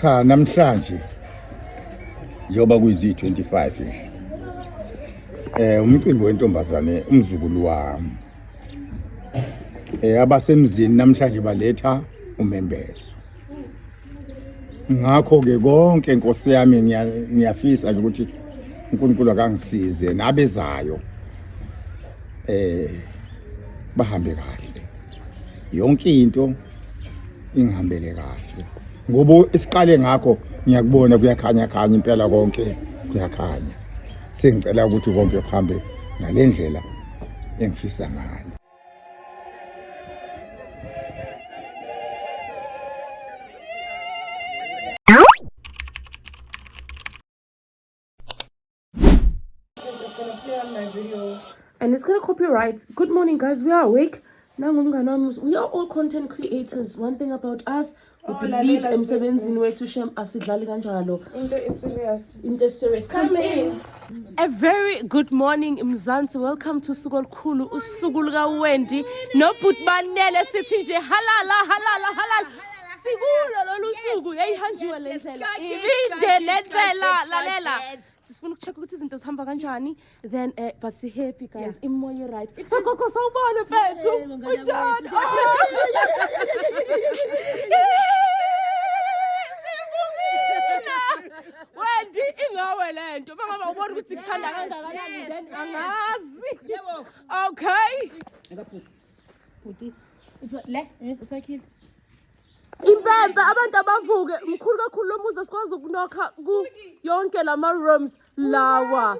Cha namhlanje njengoba kuyizi-25 umcimbi wentombazane umzukulu wami abasemzini namhlanje baletha umembezo. Ngakho ke konke Nkosi yami ngiyafisa nje ukuthi uNkulunkulu akangisize nabezayo bahambe kahle, yonke into ingihambele kahle ngoba isiqale ngakho ngiyakubona kuyakhanya khanya impela konke kuyakhanya. Sengicela ukuthi konke kuhambe ngalendlela engifisa ngayo. And it's gonna copyright. Good morning, guys. We are awake. We are all content creators. One thing about us, we believe emsebenzini wethu shem asidlali kanjalo. Into is serious. Come in. A very good morning, Mzansi. Welcome to Usuku Olukhulu, usuku luka Wendy. No put banele sithi nje halala. Sikulo lolu suku yayihanjiwe lendlela. Ibinde lendlela lalela. Sifuna ukucheck ukuthi izinto zihamba kanjani. Then but si happy guys. Imoya right. Gogo sawubona mfethu. Unjani? Wendy ingawe lento. Bangaba ubona ukuthi ngithanda kangakanani then angazi. Yebo. Okay. Akaphuphi. Le usakhile. Impempe abantu abavuke mkhulu kakhulu lomuzi sikwazi ukunokha ku yonke lama rooms lawa.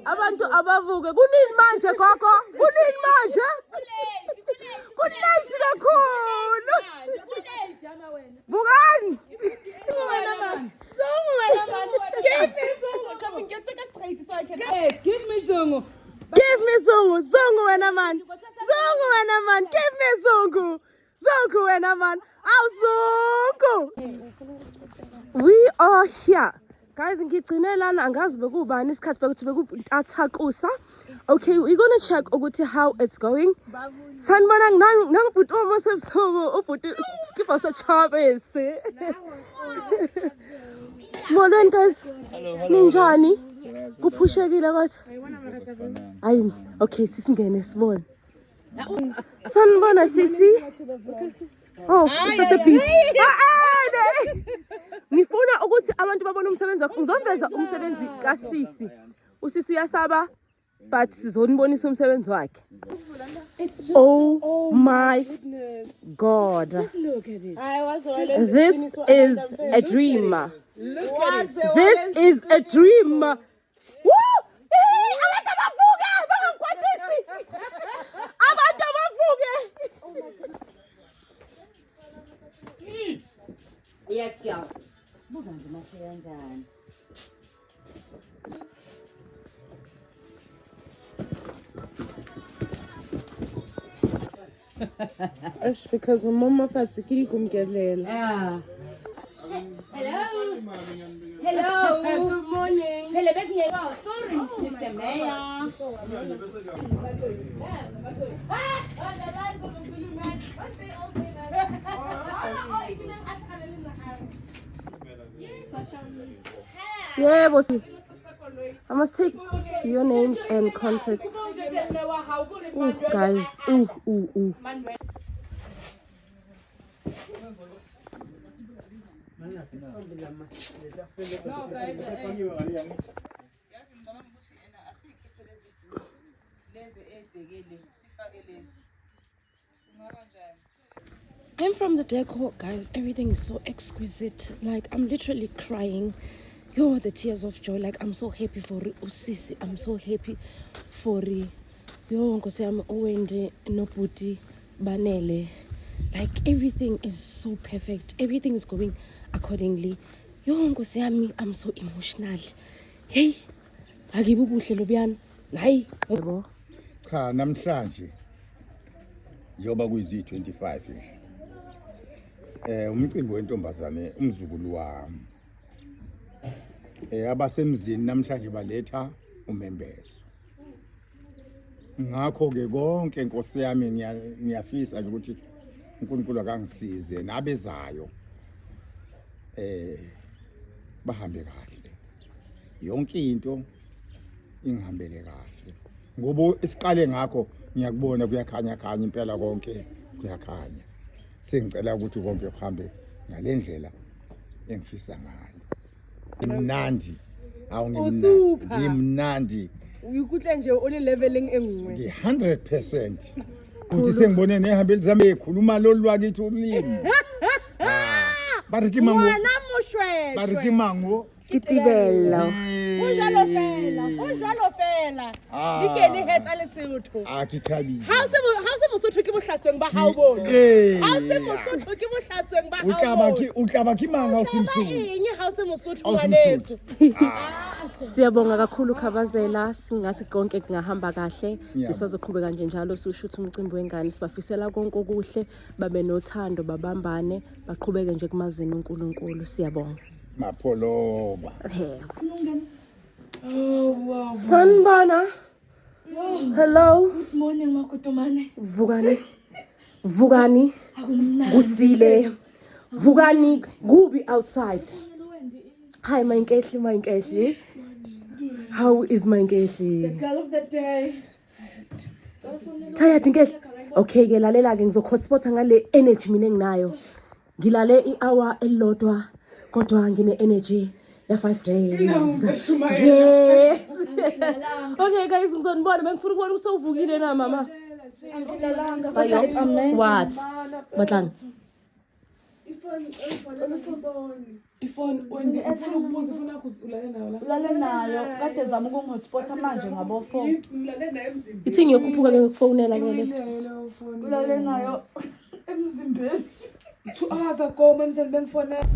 Abantu abavuke kunini manje gogo? Kunini manje? Kulate kakhulu. Kulate ama wena. Bukani? Wena man. Zongo wena man. Give me zongo. Chopping get take straight so I can. Yes, give me zongo. Give me zongo. Zongo wena man. Zongo wena man. Give me zongo. Zongo wena man. We are here. Guys, ngigcinelana angazi bekubani isikhathi bekuthi bekutatakusa. Okay, we're going to check ukuthi how it's going. Sanibona nangibhuti omosebusuku ubhuti skip us a chabese. Molweni guys. Ninjani? Kuphushekile kodwa. Hayi, okay, sisingene sibone. Sanibona sisi. Oh, usasebhizi. Ngifuna ukuthi abantu babone umsebenzi wakho. Ngizoveza umsebenzi kaSisi. Usisi uyasaba but sizonibonisa umsebenzi wakhe. Oh my God. Just look at it. This is a dream. This is a dream. Woo! Abantu abavuke, bangikwatisi. Abantu abavuke. Oh my God. Yes, girl. Buka nje mahle kanjani. It's because mama fatsikiri kumkelela. Hello. Hello. Good morning. Hello, sorry, Mr. Mayor. Yeah, bossy. I must take your names and contacts. Ooh, guys. Ooh. I'm from the decor, guys. Everything is so exquisite. Like, I'm literally crying. Yo, the tears of joy. Like, I'm so happy for Usisi. I'm so happy for yo Nkosi yami Owendi noBhuti Banele. Like, everything is so perfect. Everything is going accordingly. Yo Nkosi yami, I'm so emotional. Hey, akibe ubuhle lobuyana. Hayi, yebo. Cha namhlanje njengoba kuyizi 25 nje. Umcimbi wentombazane umzukulu wami. Abasemzini namhlanje baletha umembezo. Ngakho ke konke Nkosi yami ngiyafisa nje ukuthi uNkulunkulu akangisize nabezayo. Bahambe kahle. Yonke into ingihambele kahle. Ngoba isiqale ngakho ngiyakubona kuyakhanya khanya impela konke kuyakhanya. Sengicela ukuthi konke kuhambe ngalendlela engifisa ngayo. Imnandi. Ngimnandi. Uyikuhle nje ole leveling engwe. 100%. Uthi sengibone nehambe lizame ekhuluma lolu lwakithi ulimi. Barikimango. Wena mushwe. Barikimango. Kitibela. Unjalo fela. Dikene hetsa le Sotho. Akithabi. Ha se Mosotho ke bohlasweng ba hao bona. Ha se Mosotho ke bohlasweng ba hao bona. Utlaba kimanga usimsuku. Eng ha se Mosotho ngwaneso. Siyabonga kakhulu Khabazela, singathi konke kungahamba kahle. Sisazoqhubeka nje njalo sisho ukuthi umcimbi wengane sibafisela konke okuhle, babe nothando, babambane, baqhubeke nje kumazini uNkulunkulu. Siyabonga. Mapholoba. Oh wow. Sanbana. Hello. Good morning makotomane. Vugani. Kusile. Vugani gubi outside. Hi Mainkehli. How is Mainkehli? Girl of the day. Tired Nkehli. Okay ke lalela ke ngizohotspot ngale energy mina enginayo. Ngilale i-hour elilodwa kodwa ngine energy ya 5 days. Yes. Okay guys, ngizonibona bengifuna ukubona ukuthi uvukile na mama. What? Batlang. Ifone when ngifuna ukubuza ifuna ukuzulale nayo la. Ulale nayo kade zama ukungihotspota manje ngabo phone. Ngilale nayo emzimbeni. Ithi ngiyokhuphuka ke ngikufonela ngeke. Ulale nayo emzimbeni. 2 hours ago manje bengifonela.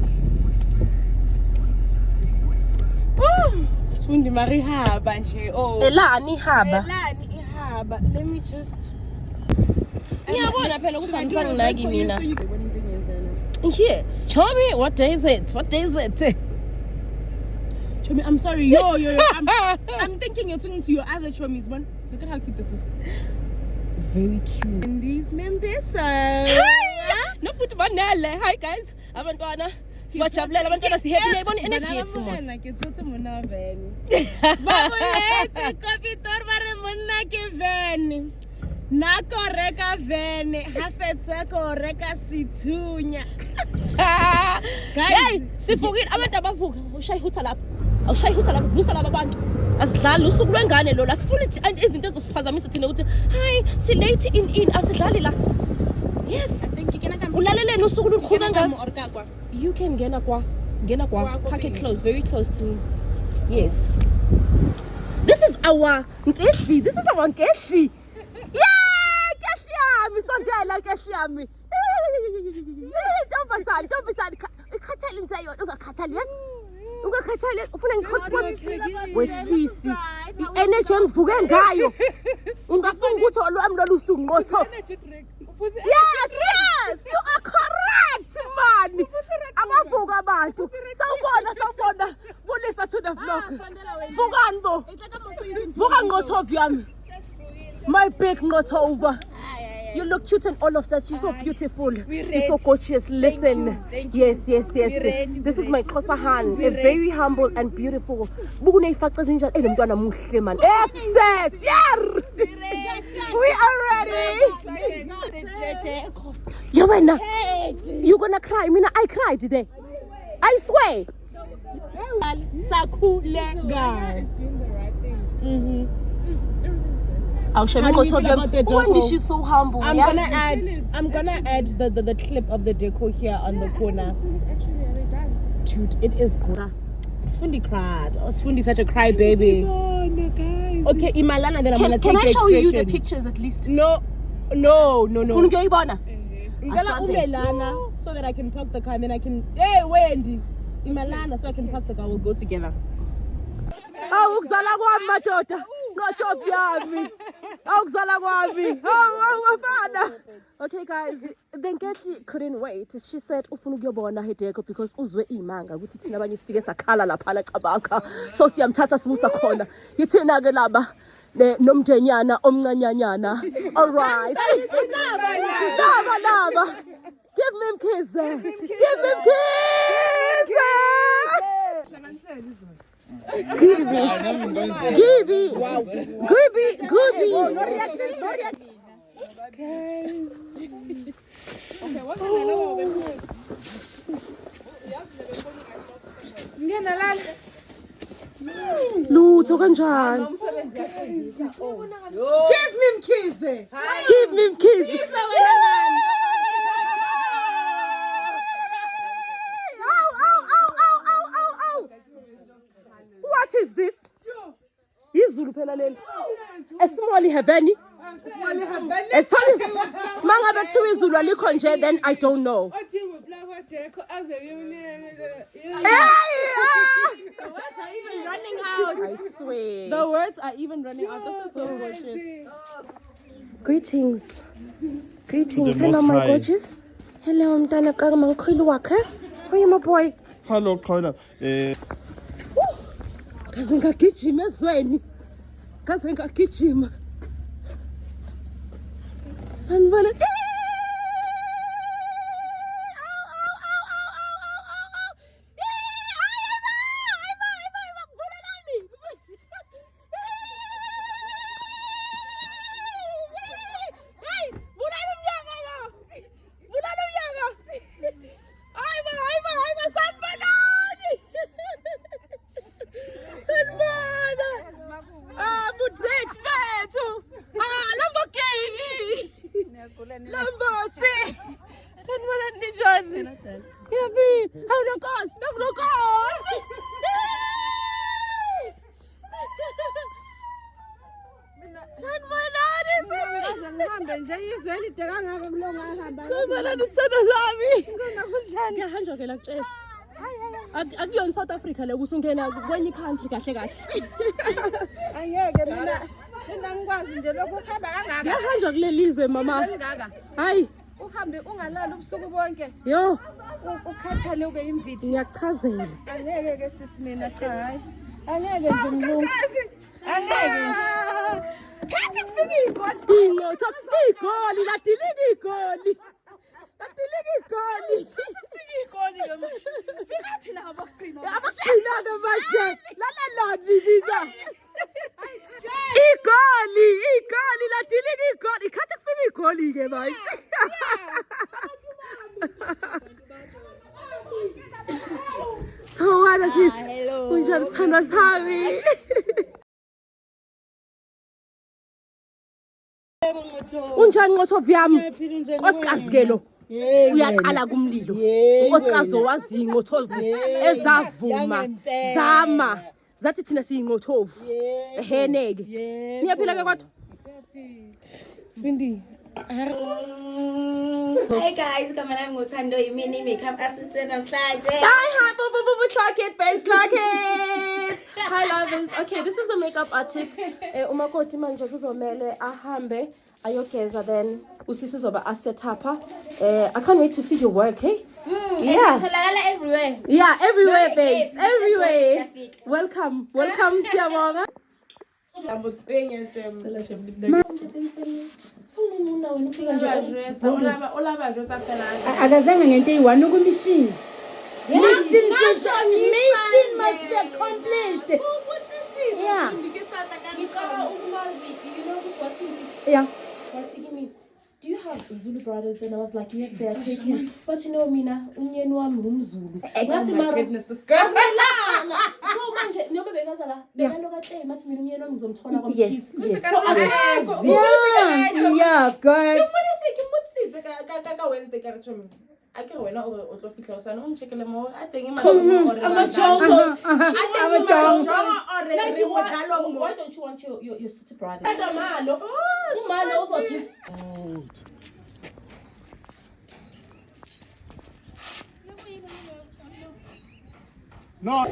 Sifundi marihaba nje. Oh. Elani ihaba. Elani ihaba. Let me just. Ngiyabona phela ukuthi angisanginaki mina. Yes, Chomi, what day is it? Chomi, I'm sorry. Yo. I'm thinking you're talking to your other Chomis, man. Look at how cute this is. Very cute. And these members. Hi! No put banale. Hi guys. Abantwana. Sibajabulela abantwana sihappy yayibona energy yethu mos. Ke tsotse mona van. Ba boletse kopitor ba re monna ke van. Na koreka van, ha fetsa koreka sithunya. Guys, sifukile abantu abavuka. Ushayihutha lapha. Awushayihutha lapha, vusa laba abantu. Asidlali usuku lwengane lo. Asifuni izinto ezosiphazamisa thina ukuthi, "Hi, si late in asidlali la." Yes. Ulaleleni usuku lukhulu kangaka. You can ngena kwa packet close, very close to. Yes. This is our Nkehli. Yeah, Nkehli yami sondela Nkehli yami. Ntombazane. Ikhathele nje yona, ungakhathali, yes? Ungakhathali, ufuna ngihotspot. Wesisi. I-energy engivuke ngayo. Ungafuna ukuthi olwami lolu usunqotho. Yes, you are correct, man. Abavuka abantu. Sawubona. Bonisa to the vlog. Vukani bo. Vuka ngotho yami. My big not over. You look cute and all of that. You're so beautiful. You're so gorgeous. Listen. Yes. This is my Xhosa Han. A very humble and beautiful. Yes. We are ready. Yeah, when you gonna cry? Mina, I cried today. I swear. Sakule guys. Doing the right things. I'll show How do you feel about the Wendy, deco? she's so humble. I'm yeah? gonna add the clip of the deco here on the corner. Actually, are they done? Dude, it is good. Sfundi cried. Oh, Sfundi such a cry baby. Oh, no, guys. Okay, Imalana, then I'm gonna Can take I the show you the expression. pictures at least? No. Funa ukuyoyibona? Ngicela Asante. umelana so that I can park the car and then I can. Hey, Wendy. Imalana so I can park the car. We'll go together. Awukuzala kwami madoda. Ngojob yami. Awukuzala kwami. Wafana. Okay guys, then Getty couldn't wait. She said ufuna ukuyobona Hedeko because uzwe imanga ukuthi thina abanye sifike sakhala lapha la cabaka. So siyamthatha simusa khona. Yithina ke laba nomndenyana omncanyanyana. All right. Laba. Give me mkhize. Give me mkhize. Gibi. Lutho kanjani? Give me mkhize. What is this? Izulu phela leli. Esimoli heaveni. Esoli. Mangabe kuthiwa izulu alikho nje then I don't know. Running out. I swear. The words are even running out. This is so gorgeous. Greetings. The Hello, Most my High. gorgeous. Hello, mntana kama mkhulu wakhe. How are you, my boy? Hello, Khona. Kaze ngagijima ezweni. Kaze ngagijima. Sanibona. Ngiyahanjwa ke la kutshela. Akuyona South Africa le usungena kwenye country kahle kahle. Angeke mina ngikwazi nje lokho uhamba kangaka. Ngiyahanjwa kulelizwe mama. Hayi, Uhambe ungalali ubusuku bonke. yo, Ukhathale ube imvithi. ngiyakuchazela. Angeke ke sisi mina cha hayi. Angeke nje ngilungu. Angeke. Kathi kufika igoli. Ingotha igoli ladilika igoli. Ladilika igoli. Igoli noma. Fika thina abagcina. Abagcinana manje. Lalelani mina. Igoli ladilika igoli. Khathi kufika igoli ke manje. So what is this? Unjani sithanda sami? Unjani Nqotho yami? Nkosikazi ke lo. Uyaqala kumlilo. Unkosikazi owazi Nqotho ezavuma. Zama. Zathi thina siyinqothovu. Eheneke. Niyaphila ke kodwa? Sfundi. Hi guys, kama nami ngothando yimini makeup assistant namhlanje. Hi, boo, clock it, babes, clock it. Hi, lovers. Okay, this is the makeup artist. Umakoti manje kuzomele ahambe ayogeza, then usisi uzoba set up. I can't wait to see your work, hey? Yeah. Tholakala everywhere. Yeah, everywhere, No, babes. yes, Everywhere. yes, Welcome, siyabonga. Akazange ngento eyi-1 ukumishini. Mission must be accomplished. Yeah. Yeah. Do do you have Zulu brothers? And I was like, yes, they are taken. But you know, Mina, unyeni wami umZulu. Ngathi mara. Goodness, this girl. So manje noma bekazala bekalo kahle mathi mina unyeni wami ngizomthola Yes. So Yeah, girl. Ke ka Wednesday ka re tshome. A ke wena o tlo fihla o sana o nchekele mo a teng I'm a jungle. Why don't you want your city brother? Umalo uzothi. No.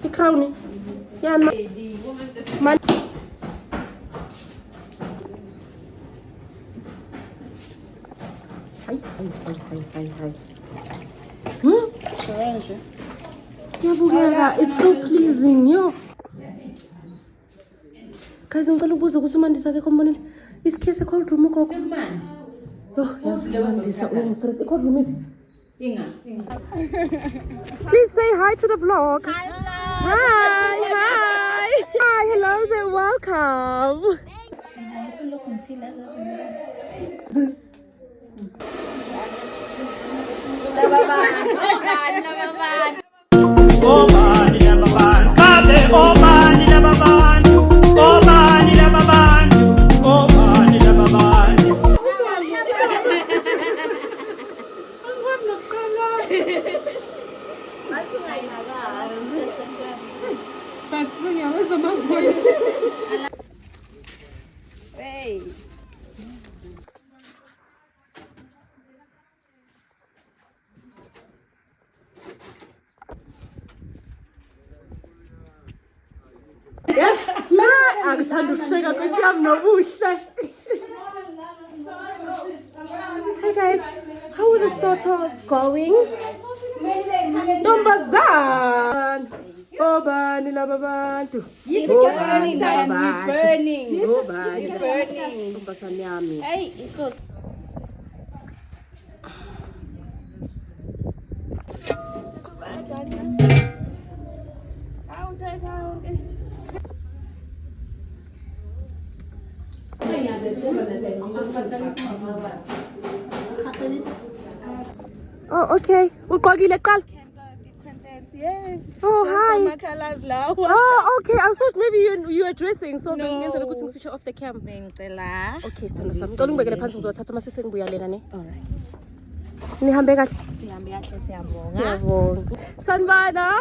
The crown. Yeah, man. Hi. Yeah, it's so pleasing, yo. Guys, ngicela ukubuza ukuthi uMandisa akekho mbonile. Isikhesi cold room gogo. Sekumandi. Yo, uMandisa uyangifrest. Cold room ipi? Inga. Please say hi to the vlog. Hi. Hi, hello there, welcome. Akuthanda ukusheka kwesiyami nobuhle. Hi guys, how are the starters going? Ntombazana. Obani laba bantu. burning. Obani. Ntombazana yami. Hey, it's not. Oh, okay. Uqokile qala. Yes. Oh, hi. My colors lawa. Oh, okay. I thought maybe you were dressing, so bengenzela ukuthi ngiswitch off the cam. Bengicela. Okay, sithando sami. Ngicela ungibekele phansi ngizothatha mase sengibuya lena ne. All right. Nihambe kahle. Sihambe kahle siyabonga. Siyabonga. Sanibona.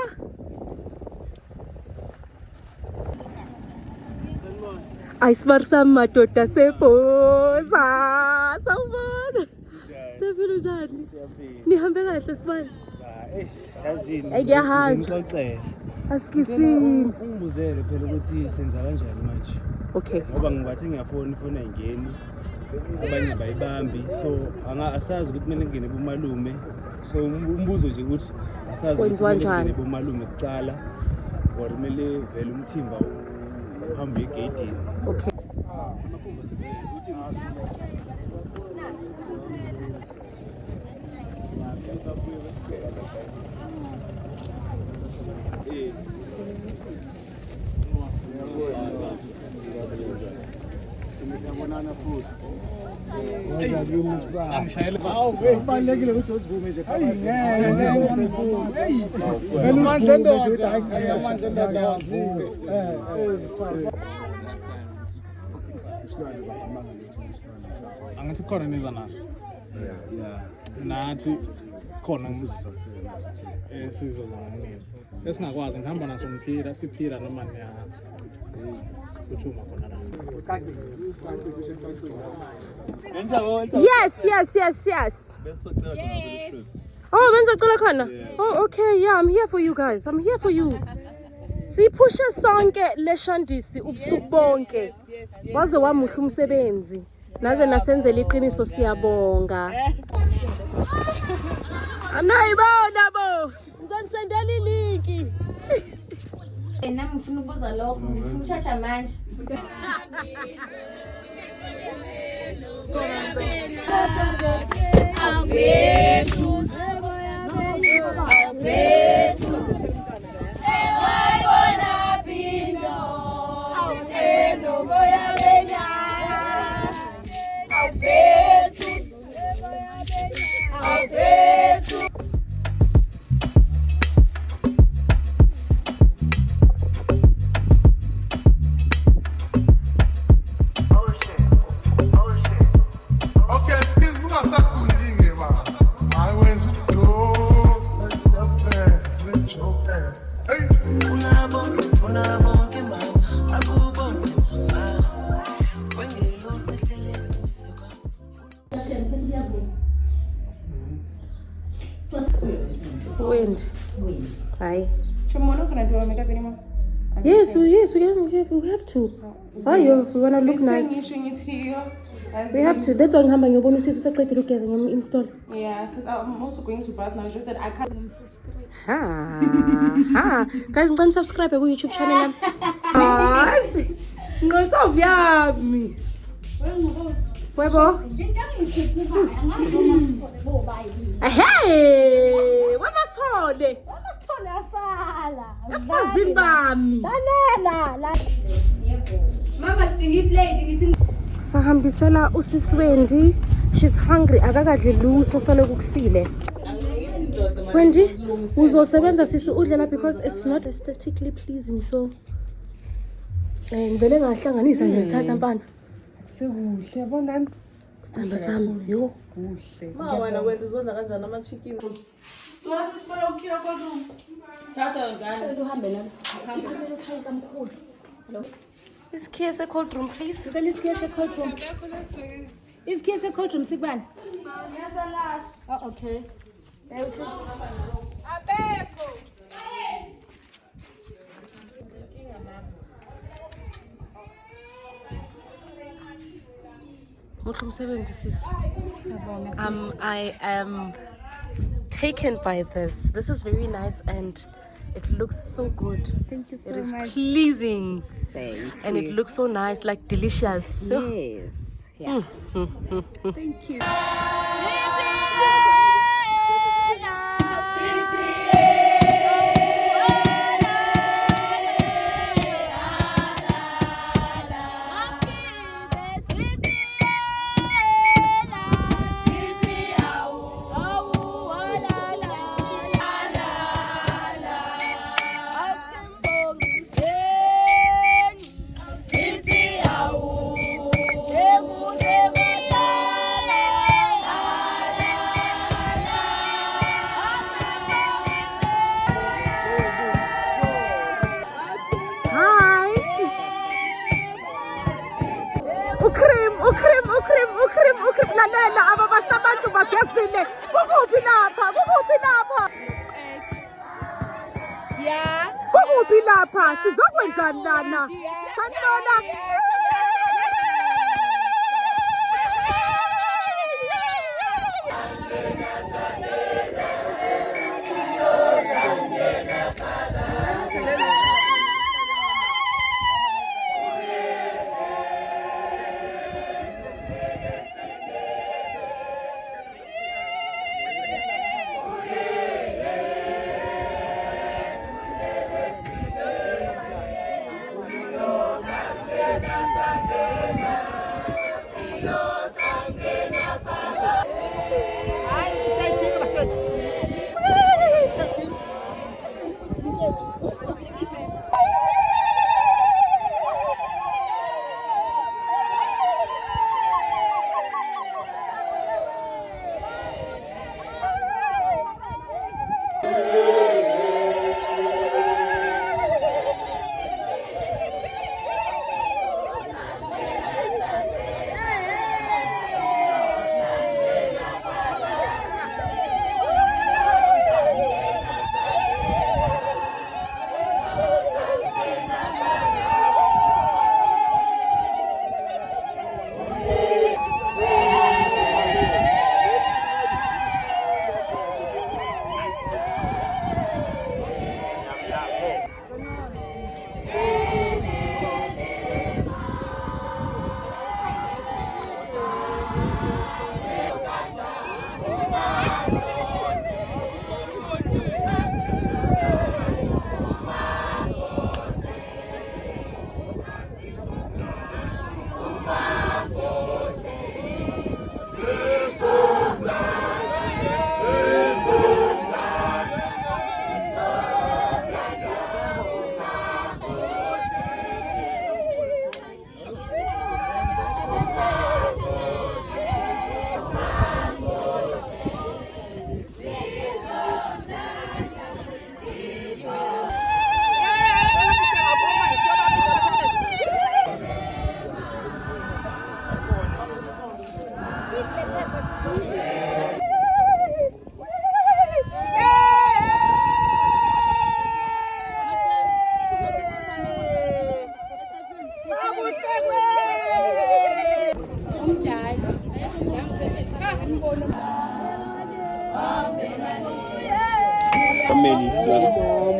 Ayisibarisa madoda sepoza. Sawubona. Sephila njani? Nihambe kahle sibani. Ngiyahamba. Asikisini. Ungibuzele phela ukuthi senza kanjani manje. Okay. Ngoba ngibathi ngiyafona ifona ayingeni. Abanye bayibambi. So asazi ukuthi kumele ngene kumalume. So umbuzo nje ukuthi asazi ukuthi ngene kumalume kucala or kumele vele umthimba uhambe egate. Okay. Siyabonana futhi. Angishayele kubalekile ukuthi usivume nje phakathi. Amandla ndoda. Angithi khona niza naso. Yeah. Nathi khona sizoza ngamina. Esingakwazi ngihamba naso umphira siphira noma niya kuthuma khona la. Yes. Oh, benzocela khona. Oh, okay. Yeah, I'm here for you guys. I'm here for you. Siphushe sonke leshandisi ubusuku bonke. Waze wamuhla umsebenzi. Naze nasenzele iqiniso siyabonga. Anayibona bo. Ngizonsendela ilinki. Nami ngifuna ukubuza lokho, ngifuna ukushaja manje. Abethu Wind. Hi. Tomorrow can I do a makeup anymore? Yes, we have to. Why you? We wanna look nice. We have to. That's why I'm going to see so look as I'm install. Yeah, because I'm also going to bath now. Just that I can't subscribe. Ha. Guys, don't subscribe to YouTube channel. Ah. Ngo so vyami. Webo. Hey, wamasithole. Wamasithole asala. Efazini bami. Lalela. Mama sidinga iplate ngithi Sahambisela usiswendi. She's hungry. Akakadli lutho sale kukusile. Wendi, uzosebenza sisi udlela because it's not aesthetically pleasing so. Ngivele ngahlanganisa nje ngithatha mfana. Sekuhle yabonani? Sithando sami, yo. Kuhle. wena uzodla kanjani ama chicken. Is KS a cold room please? Ngicela isikhiye se-cold room. Isikhiye se-cold room sikubani? Oh, okay. I am taken by this. This is very nice and it looks so good. Thank you so It is much. pleasing. Thank And it looks so nice, like delicious. So, Yes. Yeah. Thank you. ukrim lalela ababasha abantu bagezile kukuphi lapha Yeah. kukuphi lapha sizokwenzani lana sanibona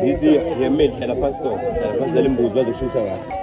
ngithi yemeli hlala phansi so hlala phansi nale mbuzi bazoshutha kahle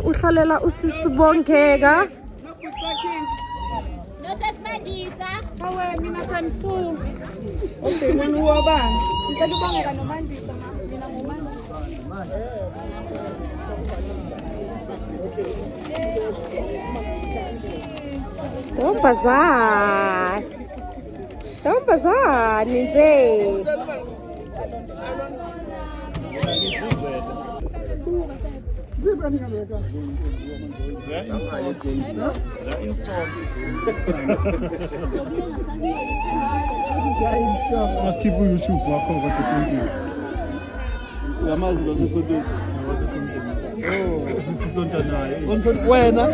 uhlalela usisibongeka Nosesimandisa. Hawe mina times 2. Ubhekweni wabani? Ngicela ubongeka noMandisa mina ngoMandisa. Ntombazane nje. Must keep on YouTube wakho kwasesontweni. Uyamazi kwasesontweni. Sisonta naye. Wena.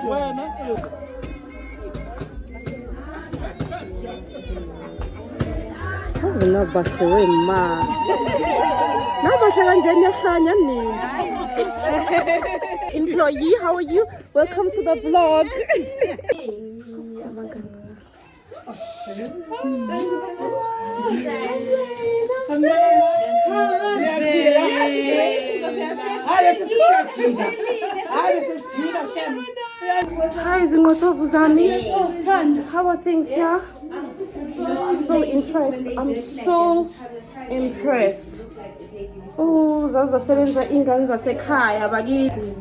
Wena. Azinabahle wema. Nabahle kanjani yahlanya nini? Employee, how are you? Welcome to the vlog. Hi, Zingothovu Zami. How are things here? I'm so impressed. I'm so impressed. Oh, zasebenza ingane zasekhaya bakithi.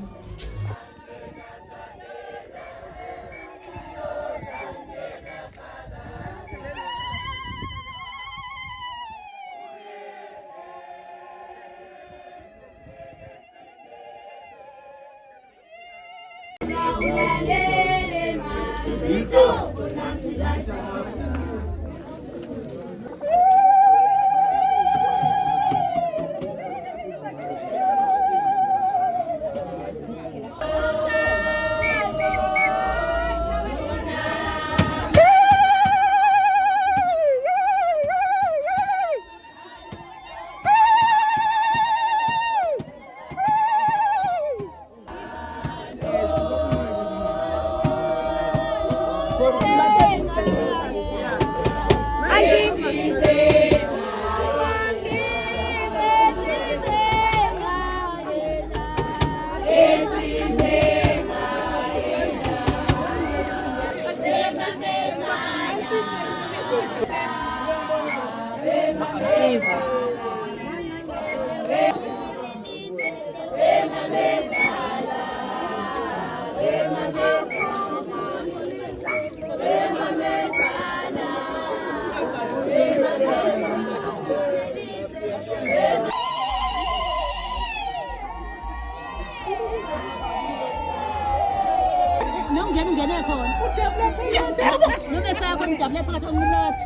Ngene khona. Noma esakho ngijabule phakathi komnotho.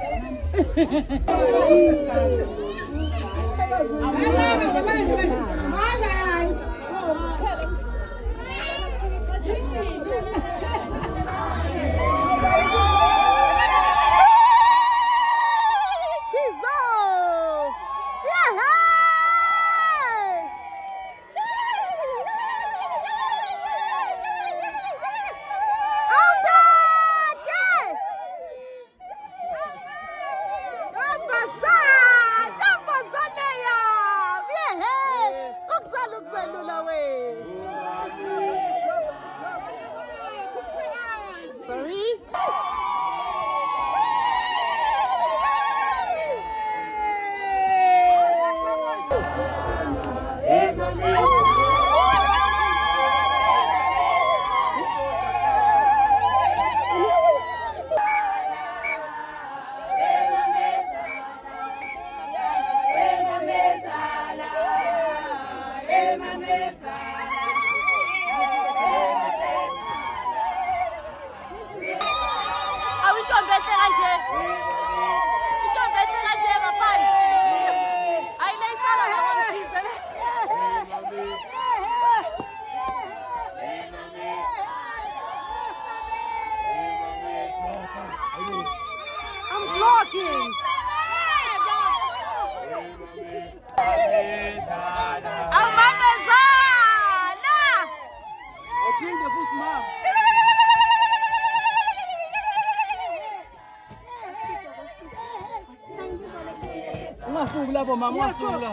Ungasuki lapho mama, ungasuki la.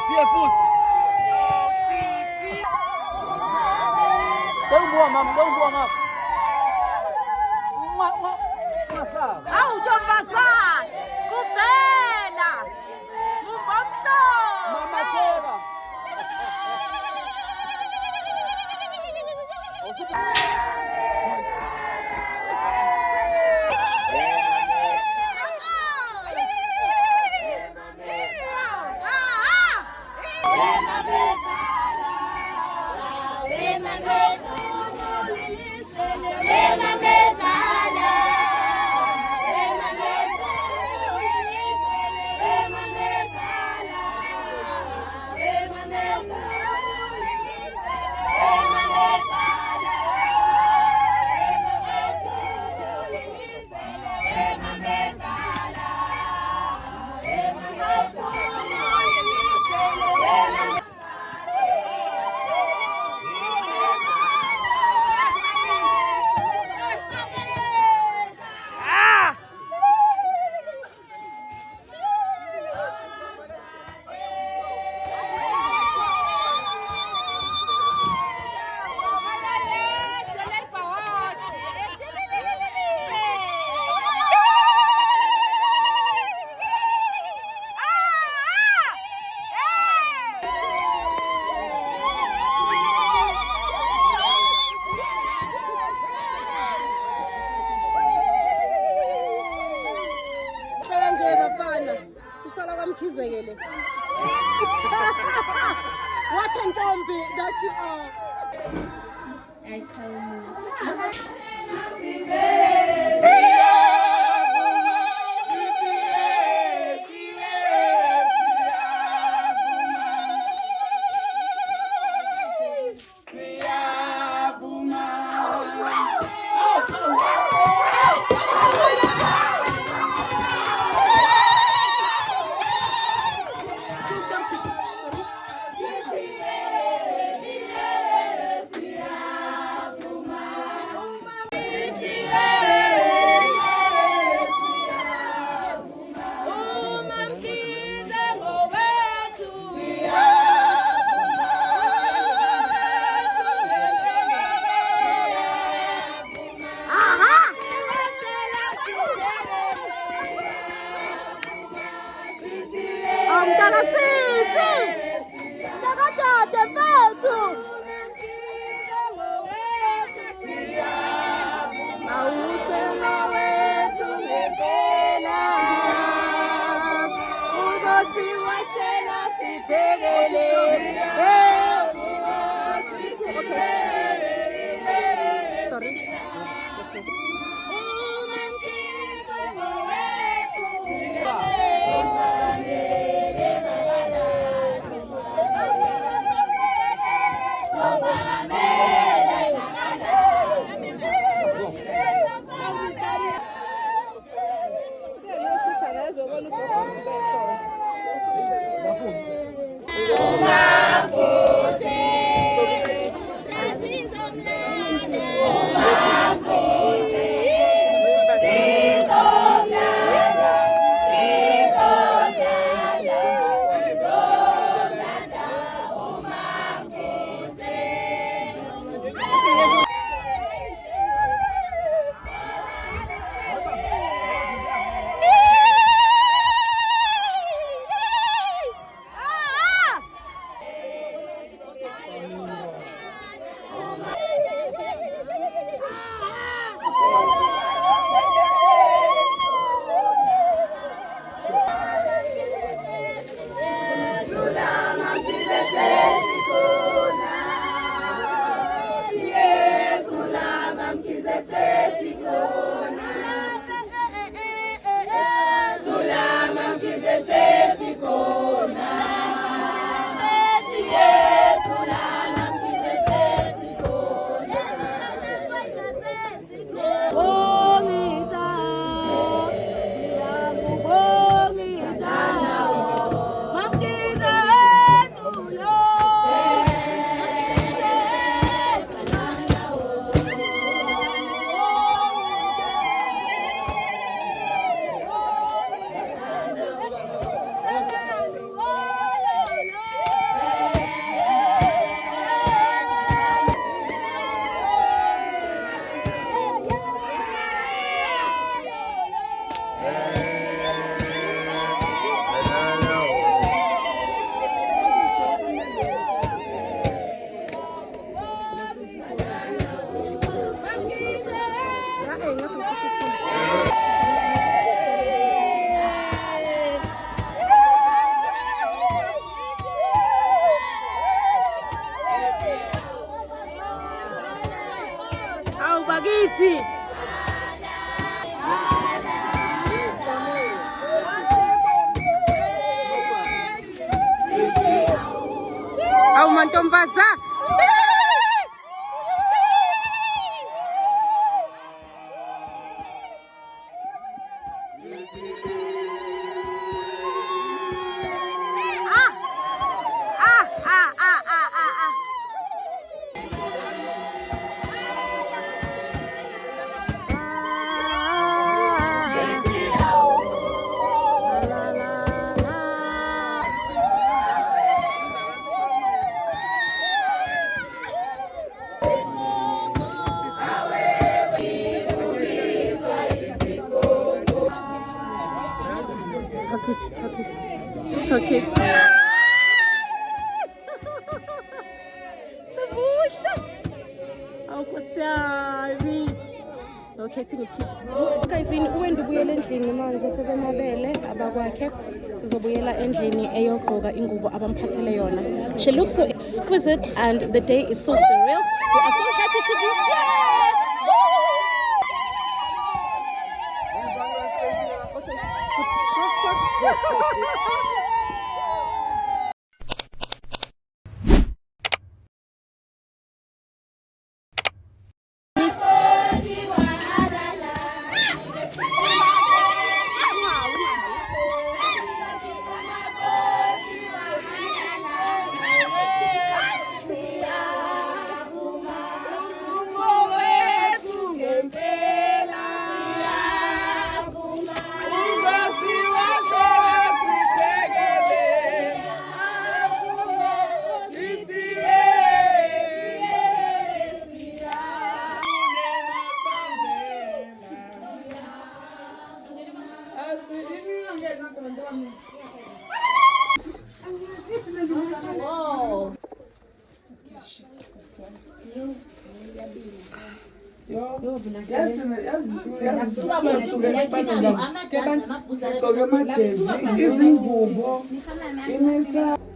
Siye futhi. Ngiyabona mama, ngiyabona mama. Awu ntombazane, kuphela. Ngubomhlo. Mama Sheba. Usala kwamkhizekele. What a ntombi that you are. I tell you. bakithi. Awu mantombazana. Tuck it. Sabuhle. Awu Nkosiyami. Okay, Tiniki. Guys, uwenda ubuyela endlini manje sebenabele abakwakhe. Sizobuyela endlini eyogqoka ingubo abamphathele yona. She looks so exquisite and the day is so surreal. We are so happy to be here.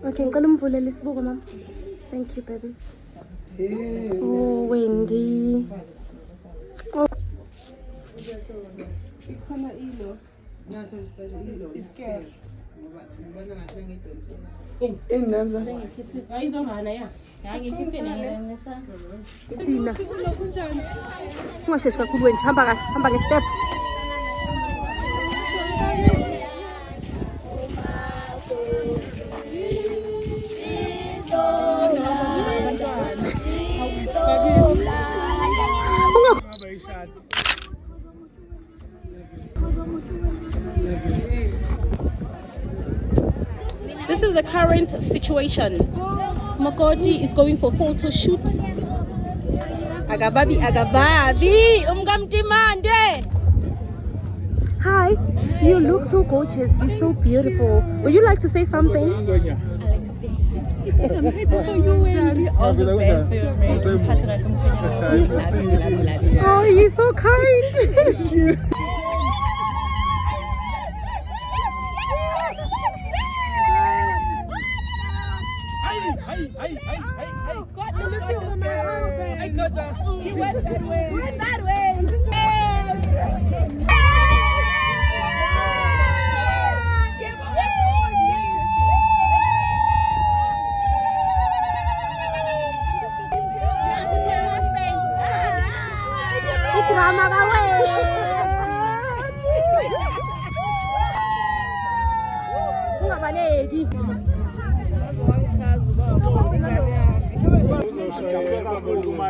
Okay, ngicela umvulele isibuko mama. Thank you baby. Oh Wendy. Oh. Ikhona ilo. Nathi isibhedlela ilo. Iskere. Ngoba ngibona ngathi ngidonse. Inenza. Ayizongana ya. Ngikhiphile ngesandla. Thina. Ungasheshi kakhulu wena, hamba kahle, hamba nge-step. This is the current situation. Makoti is going for photo shoot. Agababi, umgamtimande. Hi, you look so gorgeous. You're so beautiful. Would you like to say something? I'm happy for you, Wendy. All the best for your marriage. Oh, you're so kind. Thank you. You went that way. You went that way.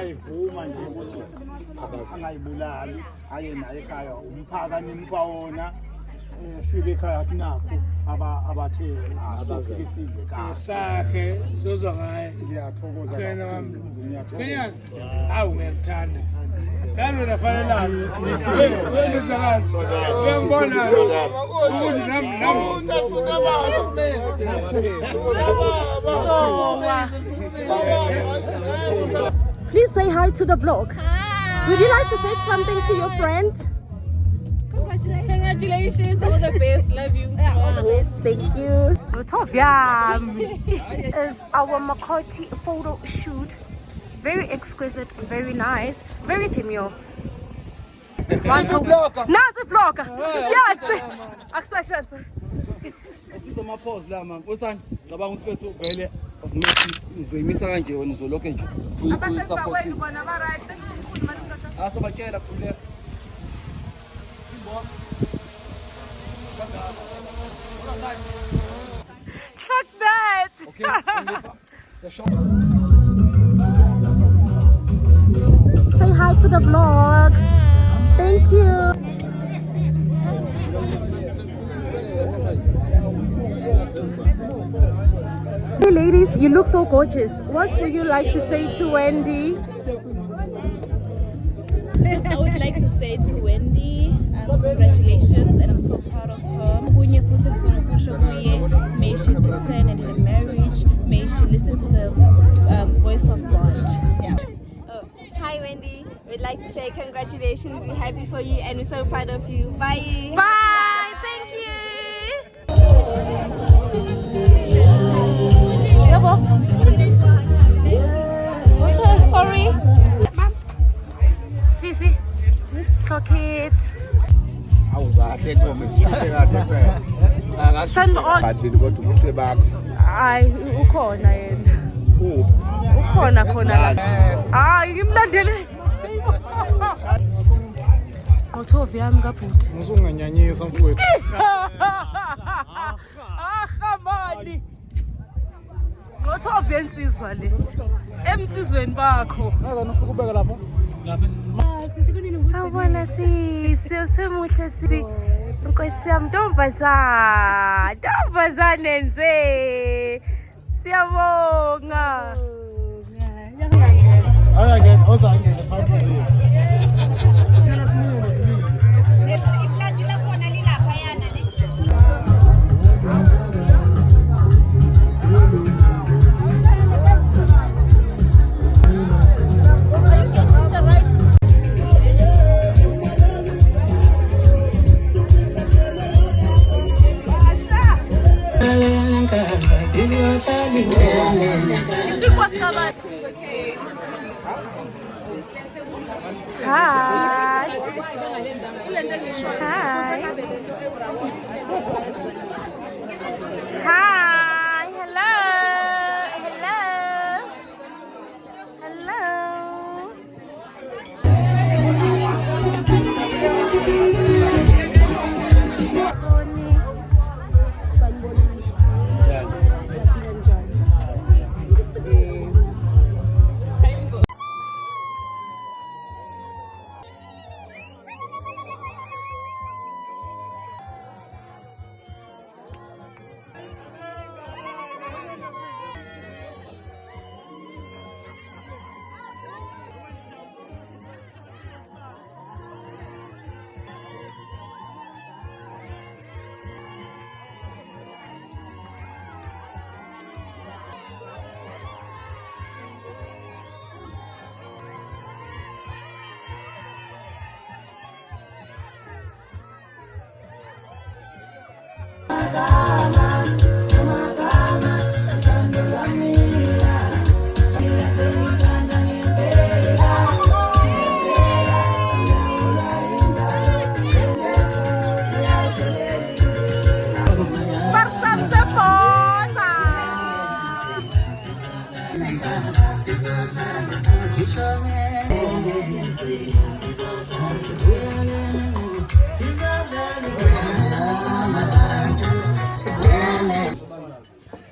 ivuma nje ukuthi angayibulali aye naye ekhaya umphaka nimpa wona fike ekhaya athi nakho abathe abafike sidle ekhaya sakhe sizozwa ngaye ngiyathokoza Kenyana awu ngiyamthanda Nami nafanelana wena uzakazi uyambona ukuthi nami Please say hi to the vlog. Would you like to say something to your friend? Congratulations, all the best. Love you. All the best. Thank you. The top, yeah. Is our Makoti photo shoot Very exquisite, very nice, very demure. Nanti blocker. Nanti blocker. Yes. Accessions. Usiza amapause la mama. Usani, cabanga usifethu uvele asimethi uzoyimisa kanje wena uzoloke nje. Support. bona ba right sekukhulu manje uqasha. Asabatshela khuleka. Fuck that. Okay. Say hi to the vlog. Thank you. Hey ladies, you look so gorgeous. What would you like to say to Wendy? I would like to say to Wendy, congratulations, and I'm so proud of her. May she discern and in a marriage, may she listen to the voice of God. Yeah. Hi Wendy, we'd like to say congratulations, we're happy for you and we're so proud of you. Bye! Bye! Thank you! Sorry. Sisi, clock it. Send on. Ay, ukhona yena. Ukhona khona la. Hayi ngimlandele. Ngothovi yami kabhuti. Ngizonganyanyisa mfowethu. Khamani. Ngothovi ensizwa le. Emsizweni bakho. Ngeke nifike ubeka lapha. Sawubona sisi, usemuhle sisi. Nkosi yami ntombazane nze. Siyabonga. Ayangena ozangena phambili. Iplati la khona lilapha yana le. Hi. Hi. Hi. Hello. Hello. Hello.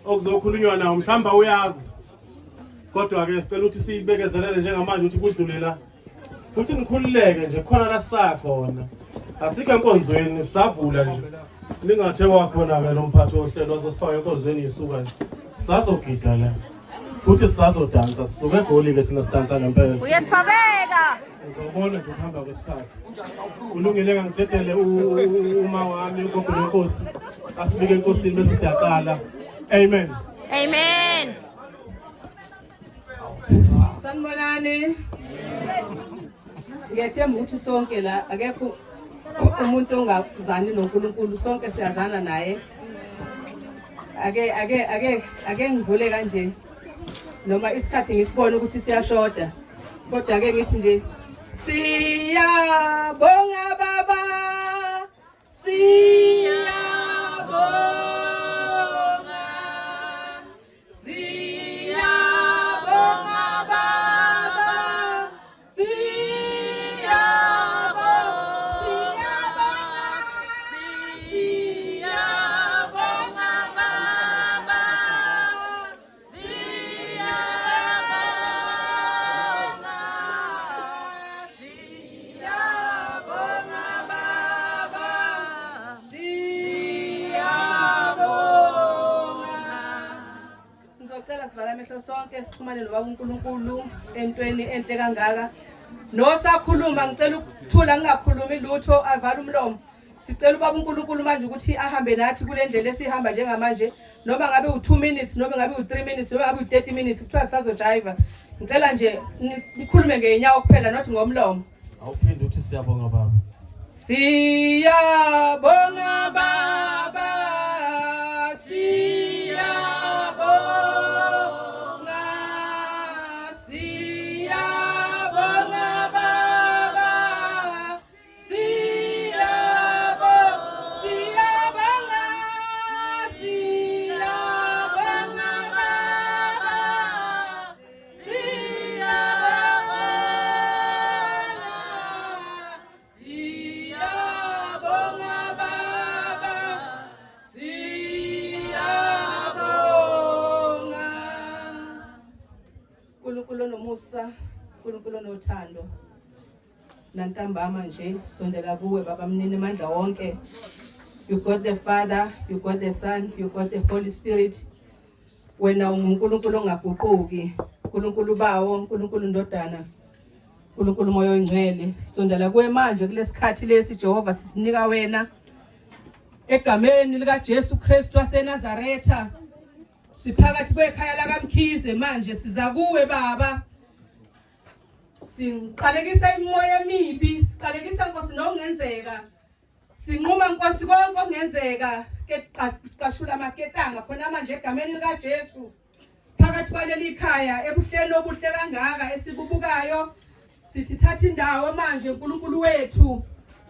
Okuzokhulunywa nawo mhlamba uyazi kodwa ke sicela ukuthi sibekezelele njengamanje ukuthi kudlulela futhi nikhululeke nje khona la sisakhona asikho enkonzweni savula nje ningathe wakhona ke lo mphathi ohlelo ozosifaka enkonzweni isuka nje sazogida la futhi sisazodansa sisuke egoli ke thina sidansa ngempela Uyesabeka. uzobona nje ukuhamba kwesikhathi ulungile ngangidedele uma wami ugogo lenkosi asibike enkosini bese siyaqala. Amen. Amen. Sanibonani. Ngiyathemba ukuthi sonke la akekho umuntu ongazani noNkulunkulu, sonke siyazana naye. Ake ngivule kanje. noma isikhathi ngisibone ukuthi siyashoda. Kodwa ke ngithi nje siyabonga baba, siyabonga, siyabonga baba, ngizocela sivala amehlo sonke sixhumane nobaba uNkulunkulu entweni enhle kangaka. Nosakhuluma ngicela ukuthula ngingakhulumi lutho avala umlomo. Sicela ubaba uNkulunkulu manje ukuthi ahambe nathi kule ndlela esihamba njengamanje, noma ngabe u2 minutes noma ngabe u3 minutes noma ngabe u30 minutes kuthiwa sisazojiva. Ngicela nje nikhulume ngeenyawo kuphela not ngomlomo. Awuphinde uthi siyabonga baba. Siyabonga baba, siyabonga, siyabonga baba, siyabonga, siyabonga, siyabonga baba, siyabonga, siyabonga baba, siyabonga. Nkulunkulu nomusa, Nkulunkulu nothando. Nantambama nje sondela kuwe baba mnini mandla wonke. You got the Father, you got the Son, you got the Holy Spirit. Wena uNkulunkulu ongaguquki, uNkulunkulu bawo, uNkulunkulu ndodana, uNkulunkulu moyo oyingcwele. Sondela kuwe manje kulesikhathi lesi Jehova sisinika wena egameni lika Jesu Kristu waseNazaretha. Siphakathi kwekhaya lakaMkhize manje siza kuwe baba. Siqalekisa imoya emibi, siqalekisa Nkosi nokungenzeka. Sinquma Nkosi konke okungenzeka, siqashula amaketanga khona manje egameni lika Jesu. Phakathi kwaleli khaya ebuhleni obuhle kangaka esibubukayo, sithi thatha indawo manje uNkulunkulu wethu.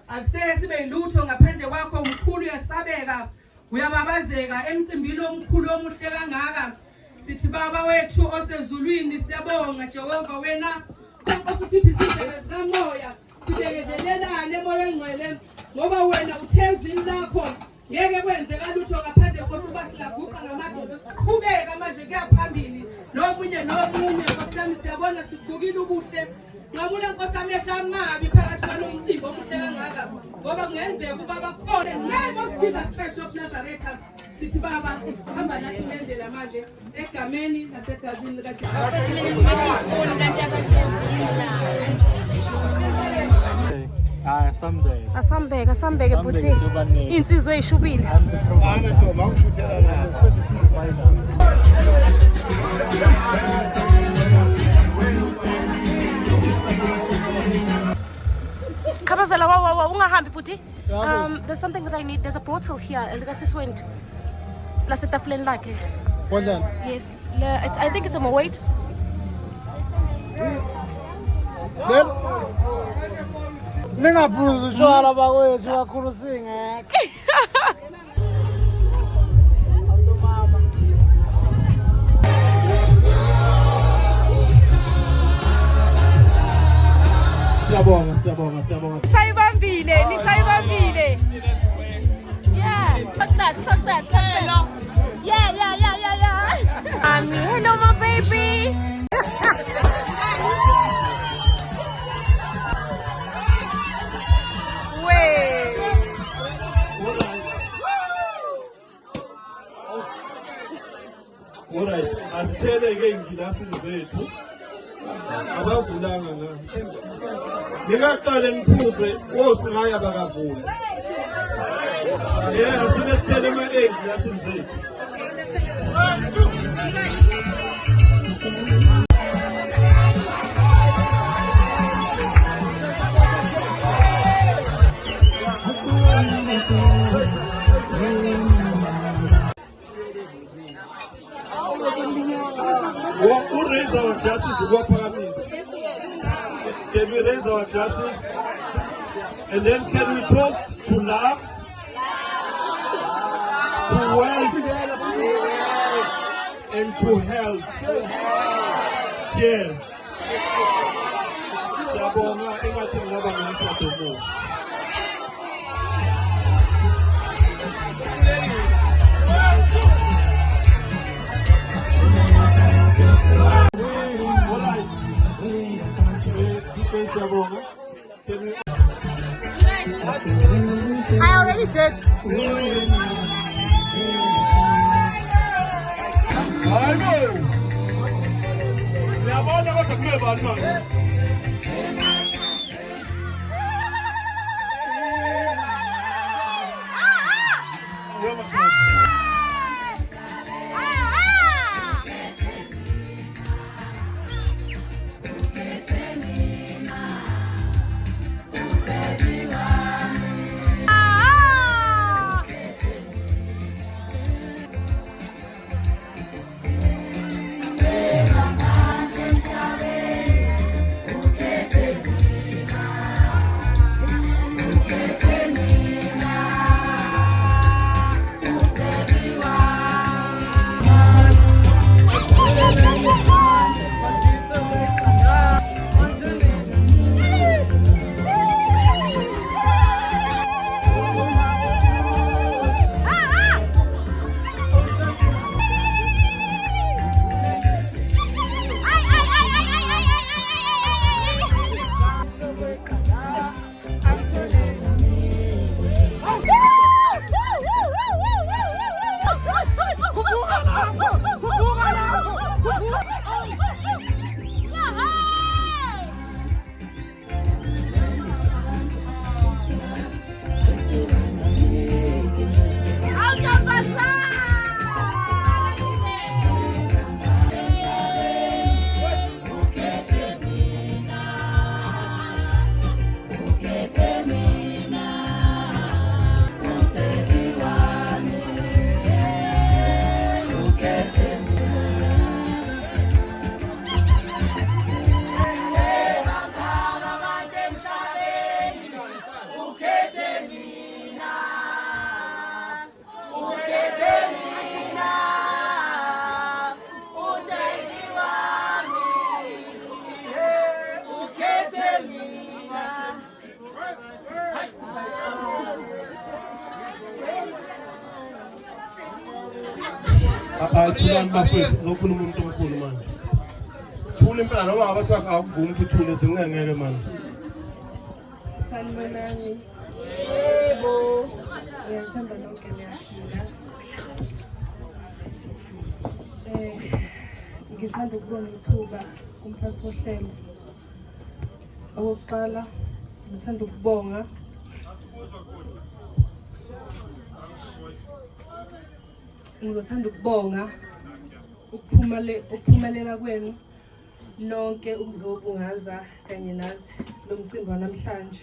Akuseke sibe yilutho ngaphandle kwakho umkhulu uyasabeka, uyababazeka emcimbini omkhulu omuhle kangaka. Sithi baba wethu osezulwini siyabonga Jehova wena Nkosi siphi izindebe zikamoya, sibekezelelane emoya engcwele ngoba wena uthezini lakho ngeke kwenzeka lutho ngaphandle kokuba silaguqa ngamadoda. Siqhubeka manje kuyaphambili nomunye Nkosi yami siyabona sikhukile ubuhle. Ngamule Nkosi amehla amabi phakathi kwalomcimbi omuhle kangaka ngoba kungenzeka ukuba bakhona name of Jesus Christ of Nazareth. Sithi baba hamba nathi ngendlela manje egameni nasegazini lika Jesu. Asambeke buti. Insizwe ishubile. Kabazela wa ungahambi buti. There's something that I need. There's a bottle here. Elikasiswent. Lasetafuleni lakhe. Bottle? Yes. I think it's a Moet. Ningaphuza utshwala bakwethu kakhulu singekho. Siyabonga. Nisayibambile. Yeah. Talk that. Yeah. Hello, my baby. Wait. Alright, asithele ke ngilasini zethu. Abavulanga na. Ngingaqale ngiphuze osingaya bakavula. Yeah, asine sithele ama-egg lasini zethu. can we raise our glasses? And then can we toast to love, to wealth, and to health? Cheers. Siyabonga engathi ngaba ngumshado omuhle. I already did. I know. We are about to go to bed, man. Thulani bafethu zokhuluma umuntu omkhulu manje. Thula impela noma abathi akuvumi ukuthi uthule singengeke manje. Sanibonani. Yebo. Ngiyasamba lonke niyaphila. Ngithanda ukubonga ithuba kumphathi wohlelo. Okokuqala ngithanda ukubonga ngithanda ukubonga ukuphumelela kwenu nonke ukuzobungaza kanye nathi lo mcimbi namhlanje.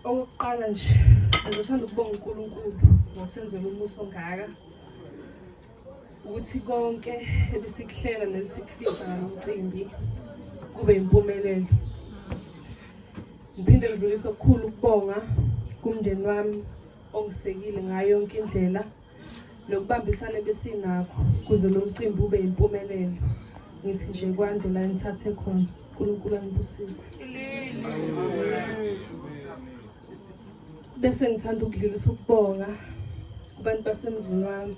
Okokuqala nje ngithanda ukubonga uNkulunkulu ngosenzela umuso ngaka ukuthi konke ebisikihlela nesikufisa ngalomcimbi kube impumelelo. Ngiphinde ngidlulise okukhulu ukubonga kumndeni wami ongisekile ngayo yonke indlela nokubambisana besinakho kuze lo mcimbi ube impumelelo. Ngithi nje kwande la ngithathe khona uNkulunkulu angibusise. Bese ngithanda ukudlulisa ukubonga kubantu basemzini wami.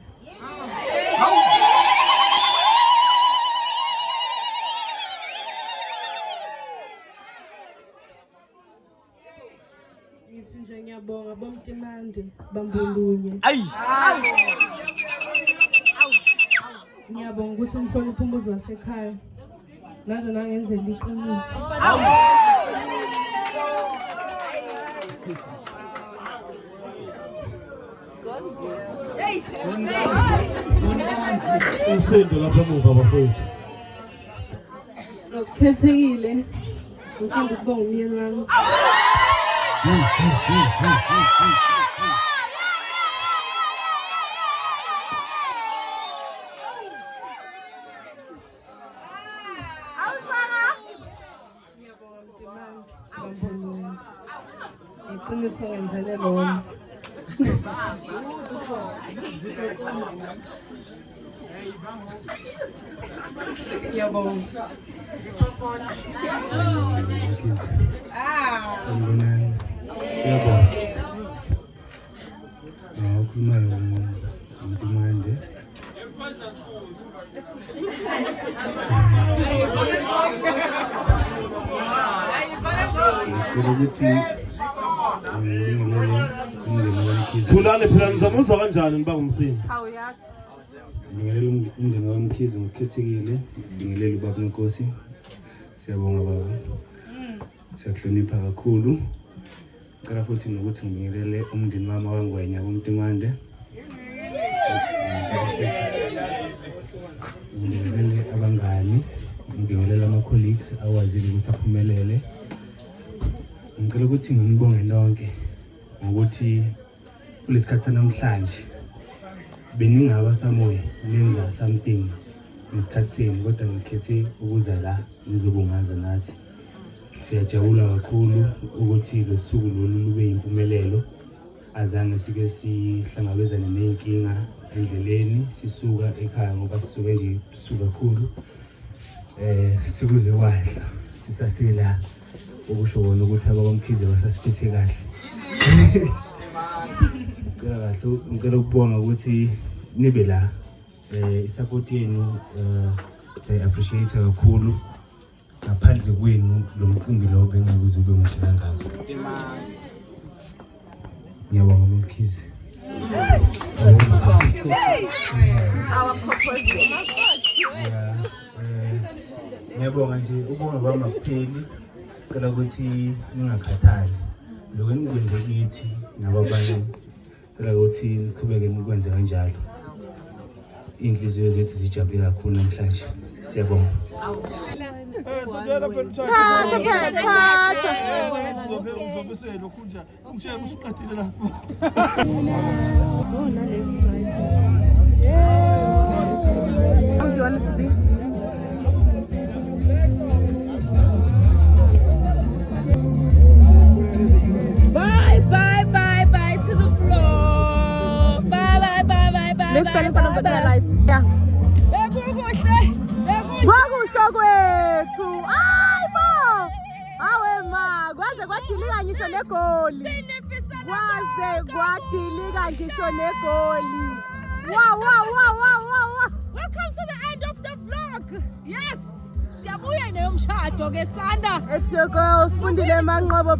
Ngithi nje ngiyabonga bomtimande bambulunye. Ngiyabonga ukuthi nihloniphe umuzi wasekhaya. Naze nangenzela iqiniso. Umsindo lapha emuva bafethu. Ngokukhethekile ngithanda ukubonga umyeni wami. iqiniso ngenzele lona. Ngiyabonga. Sanibonani. Ngiyabonga. Ukhulumayo umuntu manje. Ngicela ukuthi Thulani phela nizamuzwa kanjani niba ngumsini? Awuyazi. ngibingelela umndeni wamkhize ngokukhethekile, ngibingelela ubaba Nkosi. Siyabonga baba. Siyahlonipha kakhulu. Ngicela futhi nokuthi ngibingelele umndeni wami wangwenya kuMtimande. Ngibingelele abangani, ngibingelele ama-colleagues awazile ukuthi aphumelele. Ngicela ukuthi ngibonge nonke ngokuthi kulesikhathi sanamhlanje beningaba samoya nenza something ngesikhathi senu, kodwa ngikhethe ukuza la nizobungaza nathi. Siyajabula kakhulu ukuthi losuku lolu lube impumelelo. Azange sike sihlangabezane nenkinga endleleni sisuka ekhaya ngoba sisuke nje busuku kakhulu. Sikuze wadla sisasela ukusho kona ukuthi abakwaMkhize basasiphethe kahle. Ngicela ukubonga ukuthi nibe la. Isupport yenu siya-appreciate kakhulu. Ngaphandle kwenu lo mcimbi lo bengikuze ube muhle kangaka. Ngiyabonga uMkhize. Ngiyabonga nje ukubonga kwami akupheli. Ngicela ukuthi ningakhathali. Lokho enikwenze kithi nababanye, ngicela ukuthi niqhubeke nikwenze kanjalo. Inhliziyo zethu zijabule kakhulu namhlanje. Siyabonga. Bye to the floor. Bye. Let's stand in front of the lights. Yeah. Kwethu ayibo awe ma kwaze kwadilika ngisho negoli wow Welcome to the end of the vlog. Yes, siyabuya neyomshado ke sanda. It's your girls Fundile Manqobo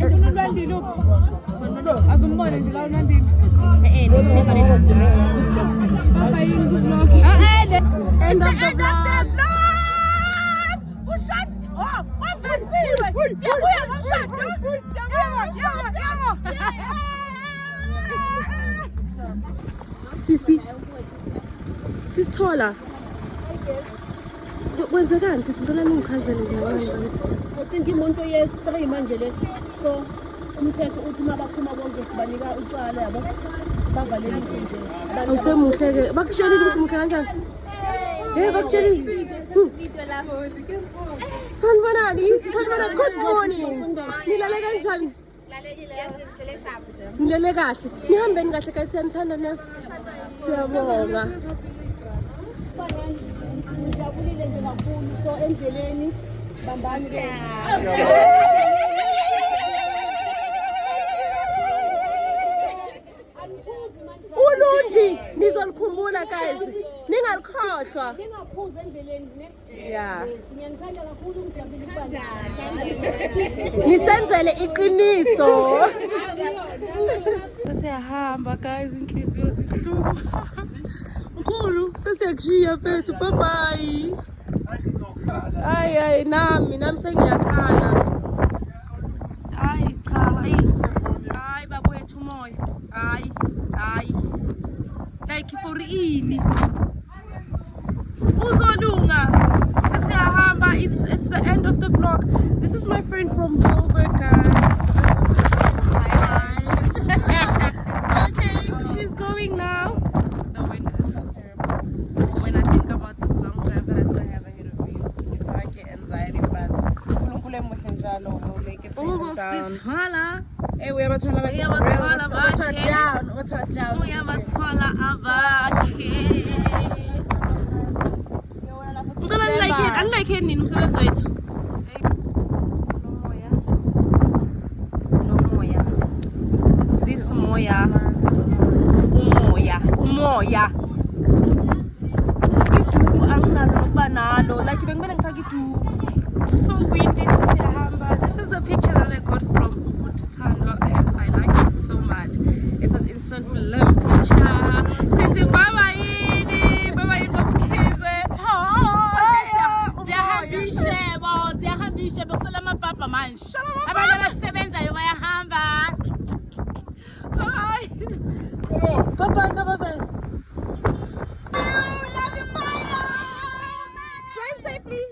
Unondandile azumbone nje la unandile baba yini ku vlog end of the vlog. Sisithola kwenzekani sisi ngicela ningichazele ngiyancane I think imuntu yes3 manje le so umthetho uthi mabaphuma bonke sibanika ucala yabo sibavalelise nje awusemuhle ke bakutshela ukuthi muhle kanjani bakutshela video lapho sanibonani good morning nilale kanjani ngilele kahle nihambeni kahle kahle siyanithanda neso siyabonga ngijabulile nje kakhulu so endleleni bambani ke ulundi nizolikhumbula guys ningalikhohlwa ningaphuza endleleni ne yeah siyanithanda kakhulu ngijabulile nisenzele iqiniso Sesiyahamba guys, inhliziyo zibuhlungu. Nkulu sesiyakushiya mfethu, bye bye. Hayi nami sengiyakhala. Hayi cha, hayi babethu umoya. Hayi. Like for ini. Uzolunga. Sesiyahamba. It's the end of the vlog. This is my friend from Joburg, guys. Okay, she's going now. The wind is so terrible. When I think about this long drive that I still have ahead of me, it's hard to get anxiety, but ule muhle njalo uleke. Uzosithwala. Uyabathwala abakhe. Ngicela like nini umsebenzi wethu? No moya. This moya. Umoya. Iduku anginalo nokuba nalo. Like bengibele ngifaka iduku. So windy sesiyahamba. This is the picture that I got from Ubutithandwa and I like it so much. It's an instant film picture. Sithi baba yini ngomkhize. Ziyahambishe kusala amapapa manje. Abantu abasebenzayo bayahamba. Bye. Bye Kabazela. Drive safely.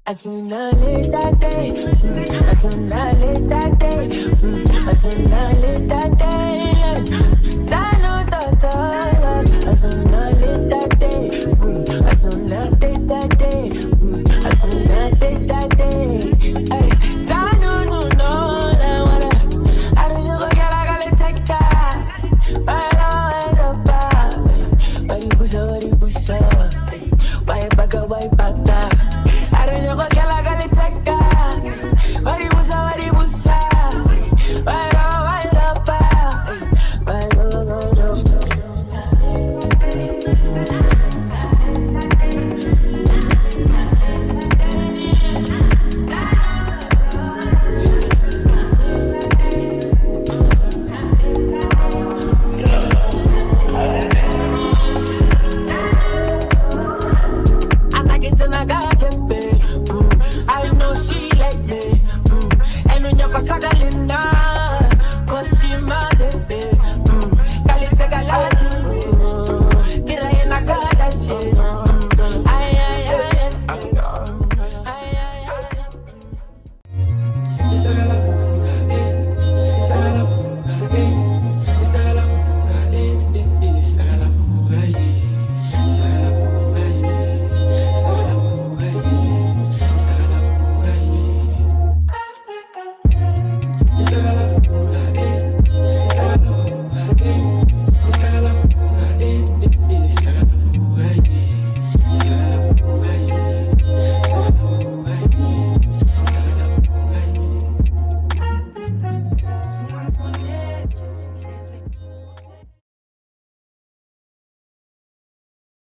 Atunale that day, atunale that day, atunale that day. Talo tata, atunale.